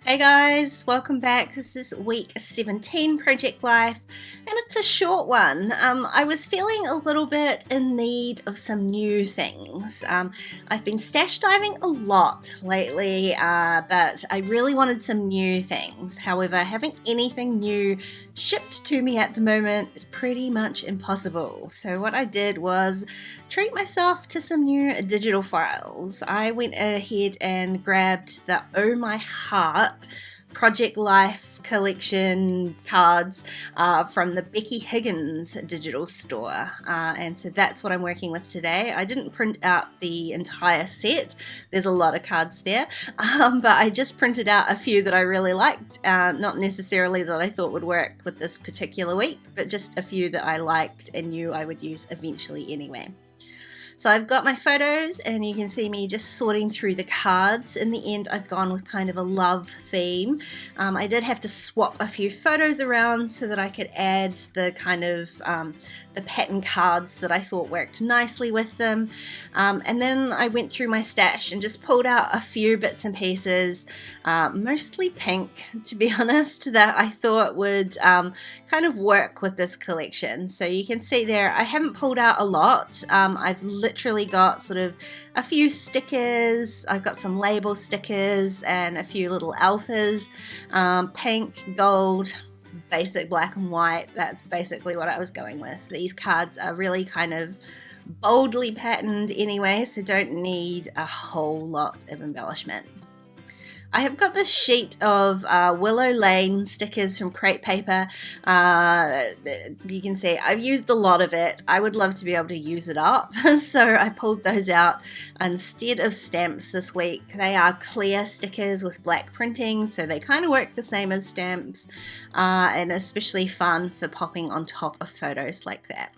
Hey guys, welcome back. This is week 17 Project Life, and it's a short one. I was feeling a little bit in need of some new things. I've been stash diving a lot lately, but I really wanted some new things. However, having anything new shipped to me at the moment is pretty much impossible. So what I did was treat myself to some new digital files. I went ahead and grabbed the Oh My Heart Project Life collection cards from the Becky Higgins digital store, and so that's what I'm working with today. I didn't print out the entire set, there's a lot of cards there, but I just printed out a few that I really liked, not necessarily that I thought would work with this particular week, but just a few that I liked and knew I would use eventually anyway. So I've got my photos and you can see me just sorting through the cards. In the end, I've gone with kind of a love theme. I did have to swap a few photos around so that I could add the kind of the pattern cards that I thought worked nicely with them. And then I went through my stash and just pulled out a few bits and pieces, mostly pink, to be honest, that I thought would kind of work with this collection. So you can see there, I haven't pulled out a lot. I've literally got sort of a few stickers, I've got some label stickers and a few little alphas, pink, gold, basic black and white. That's basically what I was going with. These cards are really kind of boldly patterned anyway, so don't need a whole lot of embellishment. I have got this sheet of Willow Lane stickers from Crate Paper. You can see I've used a lot of it. I would love to be able to use it up, so I pulled those out instead of stamps this week. They are clear stickers with black printing, so they kind of work the same as stamps, and especially fun for popping on top of photos like that.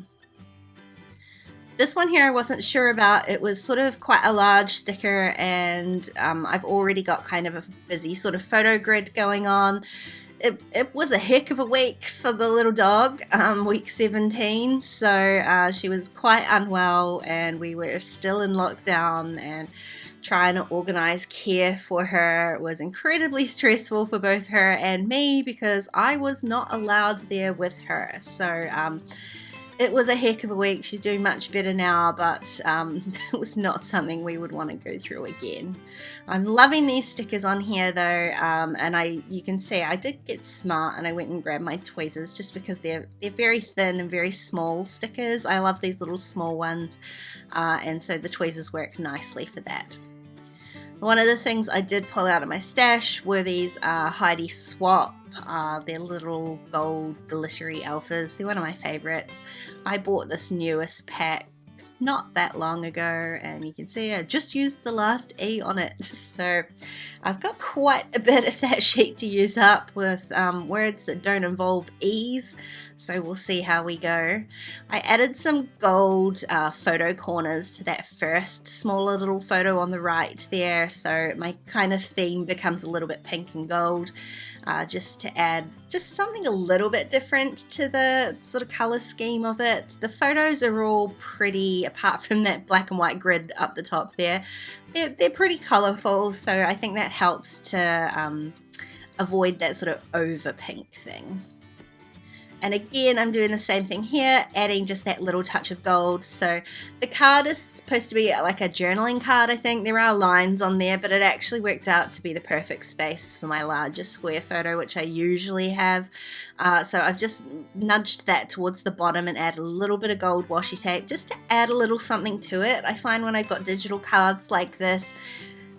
This one here I wasn't sure about. It was sort of quite a large sticker, and I've already got kind of a busy sort of photo grid going on. It was a heck of a week for the little dog, week 17, so she was quite unwell and we were still in lockdown, and trying to organize care for her was incredibly stressful for both her and me because I was not allowed there with her. So it was a heck of a week. She's doing much better now, but it was not something we would want to go through again. I'm loving these stickers on here though, and you can see I did get smart and I went and grabbed my tweezers just because they're very thin and very small stickers. I love these little small ones, and so the tweezers work nicely for that. One of the things I did pull out of my stash were these Heidi Swap. They're little gold glittery alphas. They're one of my favorites. I bought this newest pack not that long ago, and you can see I just used the last E on it, so I've got quite a bit of that sheet to use up with words that don't involve E's, so we'll see how we go. I added some gold photo corners to that first smaller little photo on the right there, so my kind of theme becomes a little bit pink and gold, just to add just something a little bit different to the sort of color scheme of it. The photos are all pretty, apart from that black and white grid up the top there, they're pretty colorful, so I think that helps to avoid that sort of over pink thing. And again, I'm doing the same thing here, adding just that little touch of gold. So the card is supposed to be like a journaling card, I think. There are lines on there, but it actually worked out to be the perfect space for my larger square photo, which I usually have. So I've just nudged that towards the bottom and added a little bit of gold washi tape just to add a little something to it. I find when I've got digital cards like this,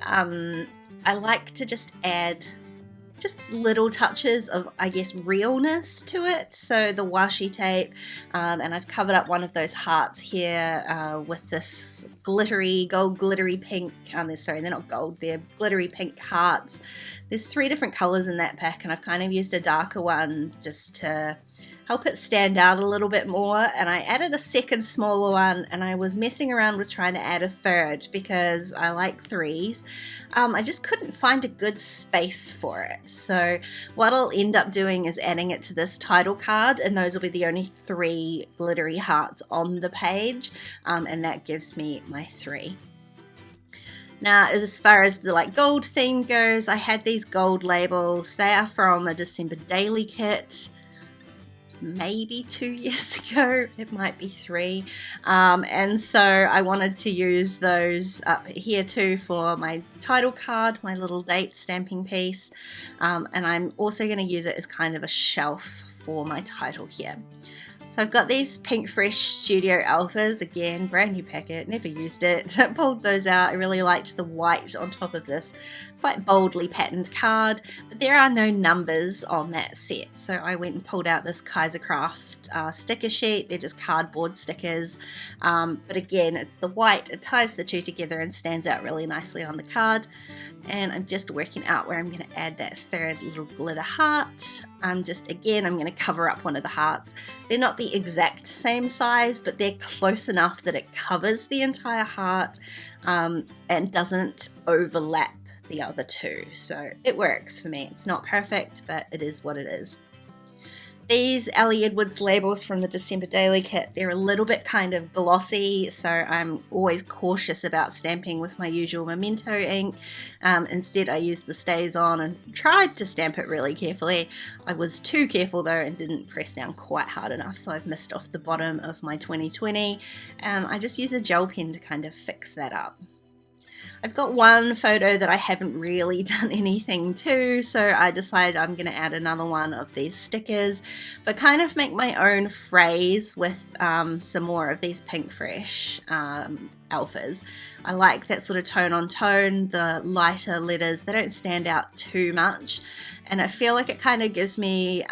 I like to just add just little touches of, I guess, realness to it. So the washi tape, and I've covered up one of those hearts here with this gold glittery pink, sorry, they're not gold, they're glittery pink hearts. There's 3 different colors in that pack, and I've kind of used a darker one just to help it stand out a little bit more, and I added a second smaller one, and I was messing around with trying to add a third because I like 3s. I just couldn't find a good space for it, so what I'll end up doing is adding it to this title card, and those will be the only 3 glittery hearts on the page, and that gives me my 3. Now, as far as the gold theme goes, I had these gold labels. They are from a December daily kit, maybe 2 years ago. It might be 3. And so I wanted to use those up here too for my title card, my little date stamping piece. And I'm also going to use it as kind of a shelf for my title here. So I've got these Pink Fresh Studio Alphas, again, brand new packet, never used it, pulled those out. I really liked the white on top of this quite boldly patterned card, but there are no numbers on that set. So I went and pulled out this Kaisercraft sticker sheet. They're just cardboard stickers, but again, it's the white, it ties the two together and stands out really nicely on the card. And I'm just working out where I'm going to add that third little glitter heart. I'm going to cover up one of the hearts. They're not the exact same size, but they're close enough that it covers the entire heart and doesn't overlap the other two. So it works for me. It's not perfect, but it is what it is. These Ellie Edwards labels from the December Daily Kit, they're a little bit kind of glossy, so I'm always cautious about stamping with my usual Memento ink. Instead, I used the StazOn and tried to stamp it really carefully. I was too careful though and didn't press down quite hard enough, so I've missed off the bottom of my 2020. I just use a gel pen to kind of fix that up. I've got one photo that I haven't really done anything to, so I decided I'm going to add another one of these stickers, but kind of make my own phrase with some more of these Pink Fresh alphas. I like that sort of tone on tone, the lighter letters, they don't stand out too much, and I feel like it kind of gives me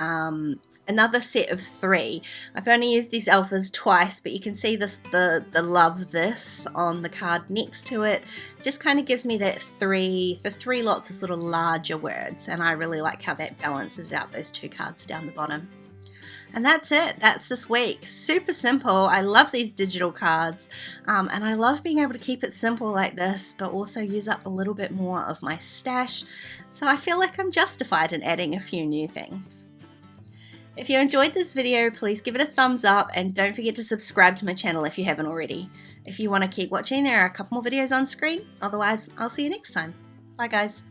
another set of 3. I've only used these alphas twice, but you can see this, the love this on the card next to it. Just kind of gives me that 3 lots of sort of larger words, and I really like how that balances out those 2 cards down the bottom. And that's it. That's this week. Super simple. I love these digital cards, and I love being able to keep it simple like this, but also use up a little bit more of my stash. So I feel like I'm justified in adding a few new things. If you enjoyed this video, please give it a thumbs up and don't forget to subscribe to my channel if you haven't already. If you want to keep watching, there are a couple more videos on screen. Otherwise, I'll see you next time. Bye guys.